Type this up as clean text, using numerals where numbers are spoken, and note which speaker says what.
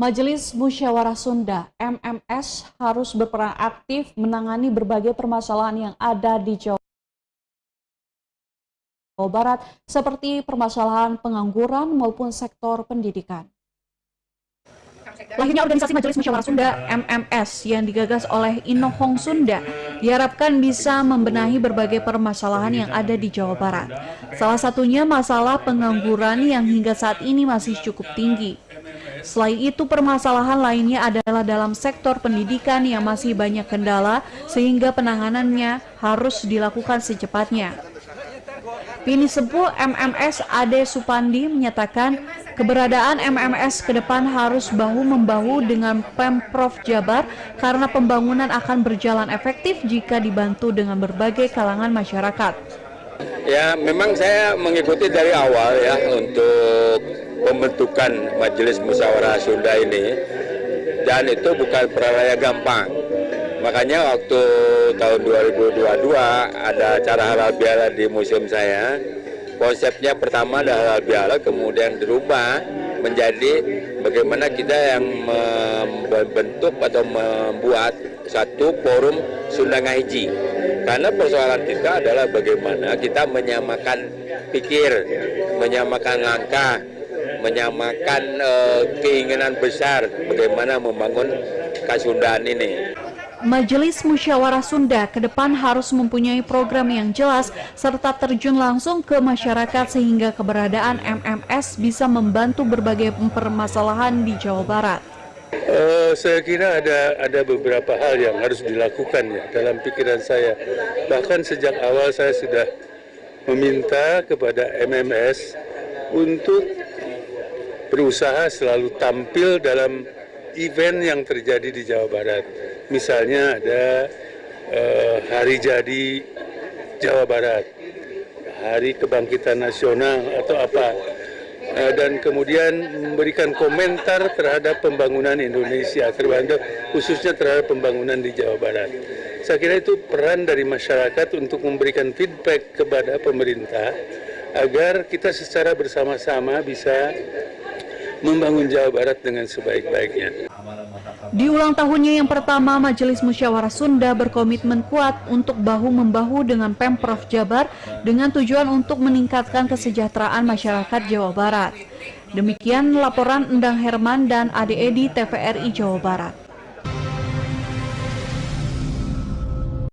Speaker 1: Majelis Musyawarah Sunda (MMS) harus berperan aktif menangani berbagai permasalahan yang ada di Jawa Barat seperti permasalahan pengangguran maupun sektor pendidikan. Lahirnya organisasi Majelis Musyawarah Sunda (MMS) yang digagas oleh Inohong Sunda diharapkan bisa membenahi berbagai permasalahan yang ada di Jawa Barat. Salah satunya masalah pengangguran yang hingga saat ini masih cukup tinggi. Selain itu, permasalahan lainnya adalah dalam sektor pendidikan yang masih banyak kendala sehingga penanganannya harus dilakukan secepatnya. Bini Sepuh MMS Ade Supandi menyatakan keberadaan MMS ke depan harus bahu-membahu dengan Pemprov Jabar karena pembangunan akan berjalan efektif jika dibantu dengan berbagai kalangan masyarakat.
Speaker 2: Ya, memang saya mengikuti dari awal ya untuk pembentukan Majelis Musyawarah Sunda ini, dan itu bukan perkara gampang. Makanya waktu tahun 2022 ada acara halal bihalal di museum saya. Konsepnya pertama adalah halal bihalal, kemudian dirubah menjadi bagaimana kita yang membentuk atau membuat satu forum Sunda Ngaji. Karena persoalan kita adalah bagaimana kita menyamakan pikir, menyamakan langkah, menyamakan keinginan besar bagaimana membangun Kasundaan ini.
Speaker 1: Majelis Musyawarah Sunda ke depan harus mempunyai program yang jelas serta terjun langsung ke masyarakat sehingga keberadaan MMS bisa membantu berbagai permasalahan di Jawa Barat.
Speaker 3: Saya kira ada beberapa hal yang harus dilakukan ya dalam pikiran saya. Bahkan sejak awal saya sudah meminta kepada MMS untuk berusaha selalu tampil dalam event yang terjadi di Jawa Barat. Misalnya ada Hari Jadi Jawa Barat, Hari Kebangkitan Nasional atau apa, dan kemudian memberikan komentar terhadap pembangunan Indonesia, khususnya terhadap pembangunan di Jawa Barat. Saya kira itu peran dari masyarakat untuk memberikan feedback kepada pemerintah agar kita secara bersama-sama bisa membangun Jawa Barat dengan sebaik-baiknya.
Speaker 1: Di ulang tahunnya yang pertama, Majelis Musyawarah Sunda berkomitmen kuat untuk bahu-membahu dengan Pemprov Jabar dengan tujuan untuk meningkatkan kesejahteraan masyarakat Jawa Barat. Demikian laporan Endang Herman dan Ade Edi TVRI Jawa Barat.